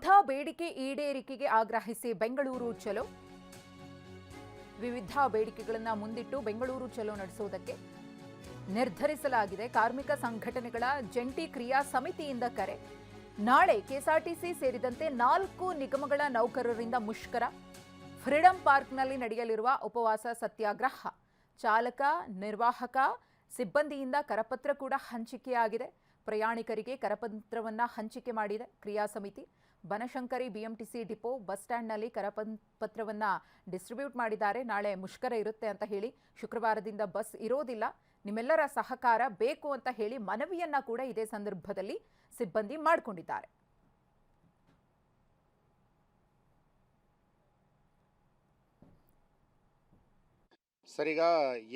ವಿವಿಧ ಬೇಡಿಕೆ ಈಡೇರಿಕೆಗೆ ಆಗ್ರಹಿಸಿ ಬೆಂಗಳೂರು ಚಲೋ. ವಿವಿಧ ಬೇಡಿಕೆಗಳನ್ನು ಮುಂದಿಟ್ಟು ಬೆಂಗಳೂರು ಚಲೋ ನಡೆಸುವುದಕ್ಕೆ ನಿರ್ಧರಿಸಲಾಗಿದೆ. ಕಾರ್ಮಿಕ ಸಂಘಟನೆಗಳ ಜಂಟಿ ಕ್ರಿಯಾ ಸಮಿತಿಯಿಂದ ಕರೆ. ನಾಳೆ ಕೆಎಸ್ಆರ್ಟಿಸಿ ಸೇರಿದಂತೆ 4 ನಿಗಮಗಳ ನೌಕರರಿಂದ ಮುಷ್ಕರ. ಫ್ರೀಡಂ ಪಾರ್ಕ್ನಲ್ಲಿ ನಡೆಯಲಿರುವ ಉಪವಾಸ ಸತ್ಯಾಗ್ರಹ. ಚಾಲಕ, ನಿರ್ವಾಹಕ, ಸಿಬ್ಬಂದಿಯಿಂದ ಕರಪತ್ರ ಕೂಡ ಹಂಚಿಕೆಯಾಗಿದೆ. ಪ್ರಯಾಣಿಕರಿಗೆ ಕರಪತ್ರವನ್ನು ಹಂಚಿಕೆ ಮಾಡಿದೆ ಕ್ರಿಯಾ ಸಮಿತಿ. ಬನಶಂಕರಿ ಬಿಎಂಟಿಸಿ ಡಿಪೋ ಬಸ್ ಸ್ಟ್ಯಾಂಡ್ನಲ್ಲಿ ಕರಪತ್ರವನ್ನು ಡಿಸ್ಟ್ರಿಬ್ಯೂಟ್ ಮಾಡಿದ್ದಾರೆ. ನಾಳೆ ಮುಷ್ಕರ ಇರುತ್ತೆ ಅಂತ ಹೇಳಿ, ಶುಕ್ರವಾರದಿಂದ ಬಸ್ ಇರೋದಿಲ್ಲ, ನಿಮ್ಮೆಲ್ಲರ ಸಹಕಾರ ಬೇಕು ಅಂತ ಹೇಳಿ ಮನವಿಯನ್ನ ಕೂಡ ಇದೇ ಸಂದರ್ಭದಲ್ಲಿ ಸಿಬ್ಬಂದಿ ಮಾಡಿಕೊಂಡಿದ್ದಾರೆ. ಸರ್, ಈಗ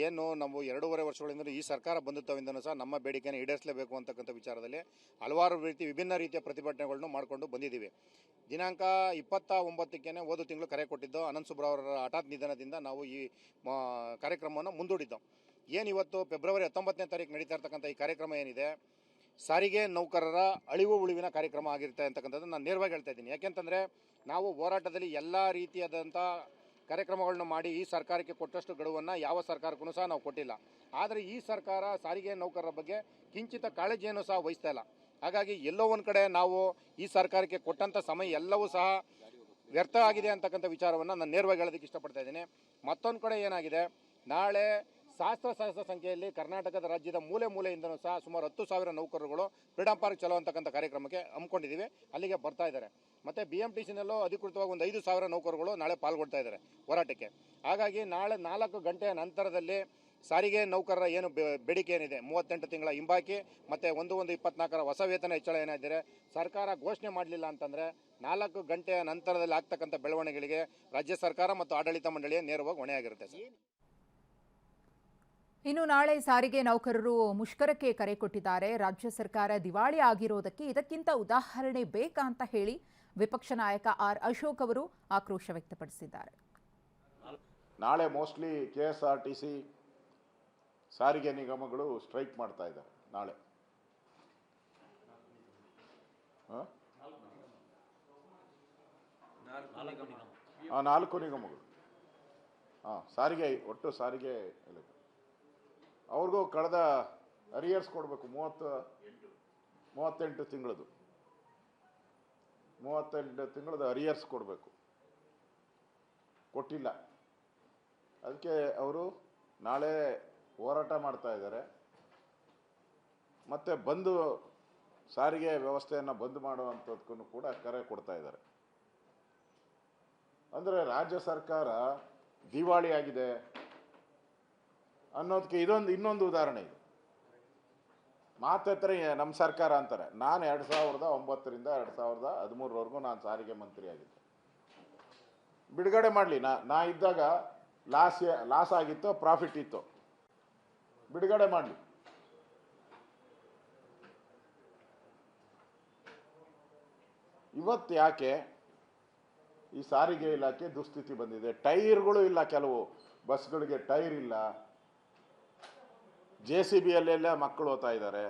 ಏನು ನಾವು 2.5 ವರ್ಷಗಳಿಂದ ಈ ಸರ್ಕಾರ ಬಂದಿದ್ದವಿಂದನೂ ಸಹ ನಮ್ಮ ಬೇಡಿಕೆಯನ್ನು ಈಡೇರಿಸಲೇಬೇಕು ಅಂತಕ್ಕಂಥ ವಿಚಾರದಲ್ಲಿ ಹಲವಾರು ವಿಭಿನ್ನ ರೀತಿಯ ಪ್ರತಿಭಟನೆಗಳನ್ನು ಮಾಡಿಕೊಂಡು ಬಂದಿದ್ದೀವಿ. ದಿನಾಂಕ 29ಕ್ಕೆ ಹೋದ ತಿಂಗಳು ಕರೆ ಕೊಟ್ಟಿದ್ದು ಅನಂತ ಸುಬ್ರಾವ್ ಅವರ ಹಠಾತ್ ನಿಧನದಿಂದ ನಾವು ಈ ಕಾರ್ಯಕ್ರಮವನ್ನು ಮುಂದೂಡಿದ್ದು. ಇವತ್ತು ಫೆಬ್ರವರಿ 19ನೇ ತಾರೀಕು ನಡೀತಾ ಇರ್ತಕ್ಕಂಥ ಈ ಕಾರ್ಯಕ್ರಮ ಏನಿದೆ, ಸಾರಿಗೆ ನೌಕರರ ಅಳಿವು ಉಳಿವಿನ ಕಾರ್ಯಕ್ರಮ ಆಗಿರುತ್ತೆ ಅಂತಕ್ಕಂಥದ್ದು ನಾನು ನೇರವಾಗಿ ಹೇಳ್ತಾ ಇದ್ದೀನಿ. ಯಾಕೆಂತಂದರೆ ನಾವು ಹೋರಾಟದಲ್ಲಿ ಎಲ್ಲ ರೀತಿಯಾದಂಥ ಕಾರ್ಯಕ್ರಮಗಳನ್ನು ಮಾಡಿ ಈ ಸರ್ಕಾರಕ್ಕೆ ಕೊಟ್ಟಷ್ಟು ಗಡುವನ್ನು ಯಾವ ಸರ್ಕಾರಕ್ಕೂ ಸಹ ನಾವು ಕೊಟ್ಟಿಲ್ಲ. ಆದರೆ ಈ ಸರ್ಕಾರ ಸಾರಿಗೆ ನೌಕರರ ಬಗ್ಗೆ ಕಿಂಚಿತ ಕಾಳಜಿಯನ್ನು ಸಹ ವಹಿಸ್ತಾ ಇಲ್ಲ. ಹಾಗಾಗಿ ಎಲ್ಲೋ ಒಂದು ಕಡೆ ನಾವು ಈ ಸರ್ಕಾರಕ್ಕೆ ಕೊಟ್ಟಂಥ ಸಮಯ ಎಲ್ಲವೂ ಸಹ ವ್ಯರ್ಥ ಆಗಿದೆ ಅಂತಕ್ಕಂಥ ವಿಚಾರವನ್ನು ನಾನು ನೇರವಾಗಿ ಹೇಳೋದಕ್ಕೆ ಇಷ್ಟಪಡ್ತಾ ಇದ್ದೀನಿ. ಮತ್ತೊಂದು ಕಡೆ ಏನಾಗಿದೆ, ನಾಳೆ ಸಹಸ್ರ ಸಂಖ್ಯೆಯಲ್ಲಿ ಕರ್ನಾಟಕದ ರಾಜ್ಯದ ಮೂಲೆಯಿಂದನೂ ಸಹ ಸುಮಾರು 10,000 ನೌಕರರುಗಳು ಫ್ರೀಡಂ ಪಾರ್ಕ್ ಚಲೋ ಅಂತಕ್ಕಂಥ ಕಾರ್ಯಕ್ರಮಕ್ಕೆ ಹಮ್ಮಿಕೊಂಡಿದ್ದೀವಿ, ಅಲ್ಲಿಗೆ ಬರ್ತಾ ಇದ್ದಾರೆ. ಮತ್ತು BMTCನಲ್ಲೂ ಅಧಿಕೃತವಾಗಿ ಒಂದು 5,000 ನೌಕರರುಗಳು ನಾಳೆ ಪಾಲ್ಗೊಳ್ತಾ ಇದ್ದಾರೆ ಹೋರಾಟಕ್ಕೆ. ಹಾಗಾಗಿ ನಾಳೆ 4 ಗಂಟೆಯ ನಂತರದಲ್ಲಿ ಸಾರಿಗೆ ನೌಕರರ ಏನು ಬೇಡಿಕೆ ಏನಿದೆ, 38 ತಿಂಗಳ ಹಿಂಬಾಕಿ ಮತ್ತು 1/1/24 ಹೊಸ ವೇತನ ಹೆಚ್ಚಳ ಏನಾದರೆ ಸರ್ಕಾರ ಘೋಷಣೆ ಮಾಡಲಿಲ್ಲ ಅಂತಂದರೆ 4 ಗಂಟೆಯ ನಂತರದಲ್ಲಿ ಆಗ್ತಕ್ಕಂಥ ಬೆಳವಣಿಗೆಗಳಿಗೆ ರಾಜ್ಯ ಸರ್ಕಾರ ಮತ್ತು ಆಡಳಿತ ಮಂಡಳಿಯ ನೇರವಾಗಿ ಹೊಣೆಯಾಗಿರುತ್ತೆ ಸರ್. ಇನ್ನು ನಾಳೆ ಸಾರಿಗೆ ನೌಕರರು ಮುಷ್ಕರಕ್ಕೆ ಕರೆ ಕೊಟ್ಟಿದ್ದಾರೆ. ರಾಜ್ಯ ಸರ್ಕಾರ ದಿವಾಳಿ ಆಗಿರೋದಕ್ಕೆ ಇದಕ್ಕಿಂತ ಉದಾಹರಣೆ ಬೇಕಾ ಅಂತ ಹೇಳಿ ವಿಪಕ್ಷ ನಾಯಕ ಆರ್ ಅಶೋಕ್ ಅವರು ಆಕ್ರೋಶ ವ್ಯಕ್ತಪಡಿಸಿದ್ದಾರೆ. ನಾಳೆ ಮೋಸ್ಟ್ಲಿ KSRTC ಸಾರಿಗೆ ನಿಗಮಗಳು ಸ್ಟ್ರೈಕ್ ಮಾಡ್ತಾ ಇದ್ದಾರೆ. ನಾಳೆ 4 ನಿಗಮಗಳು ಸಾರಿಗೆ, ಒಟ್ಟು ಸಾರಿಗೆ ಅವ್ರಿಗೂ ಕಳೆದ ಅರಿಯರ್ಸ್ ಕೊಡಬೇಕು. 38 ತಿಂಗಳದು 38 ತಿಂಗಳದ ಅರಿಯರ್ಸ್ ಕೊಡಬೇಕು, ಕೊಟ್ಟಿಲ್ಲ. ಅದಕ್ಕೆ ಅವರು ನಾಳೆ ಹೋರಾಟ ಮಾಡ್ತಾ ಇದ್ದಾರೆ. ಮತ್ತು ಬಂದು ಸಾರಿಗೆ ವ್ಯವಸ್ಥೆಯನ್ನು ಬಂದ್ ಮಾಡುವಂಥದ್ದಕ್ಕೂ ಕೂಡ ಕರೆ ಕೊಡ್ತಾ ಇದ್ದಾರೆ. ಅಂದರೆ ರಾಜ್ಯ ಸರ್ಕಾರ ದಿವಾಳಿಯಾಗಿದೆ ಅನ್ನೋದಕ್ಕೆ ಇನ್ನೊಂದು ಉದಾಹರಣೆ ಇದೆ. ಮಾತತ್ರ ನಮ್ಮ ಸರ್ಕಾರ ಅಂತಾರೆ. ನಾನು 2009ರಿಂದ 2013ವರೆಗೂ ನಾನು ಸಾರಿಗೆ ಮಂತ್ರಿ ಆಗಿದ್ದೆ. ಬಿಡುಗಡೆ ಮಾಡಲಿ, ನಾ ಇದ್ದಾಗ ಲಾಸ್ ಆಗಿತ್ತು, ಪ್ರಾಫಿಟ್ ಇತ್ತು, ಬಿಡುಗಡೆ ಮಾಡಲಿ. ಇವತ್ತು ಯಾಕೆ ಈ ಸಾರಿಗೆ ಇಲಾಖೆ ದುಸ್ಥಿತಿ ಬಂದಿದೆ? ಟೈರ್ಗಳು ಇಲ್ಲ, ಕೆಲವು ಬಸ್ಗಳಿಗೆ ಟೈರ್ ಇಲ್ಲ, JCBಯಲ್ಲೆಲ್ಲ ಮಕ್ಕಳು ಓದ್ತಾ ಇದ್ದಾರೆ.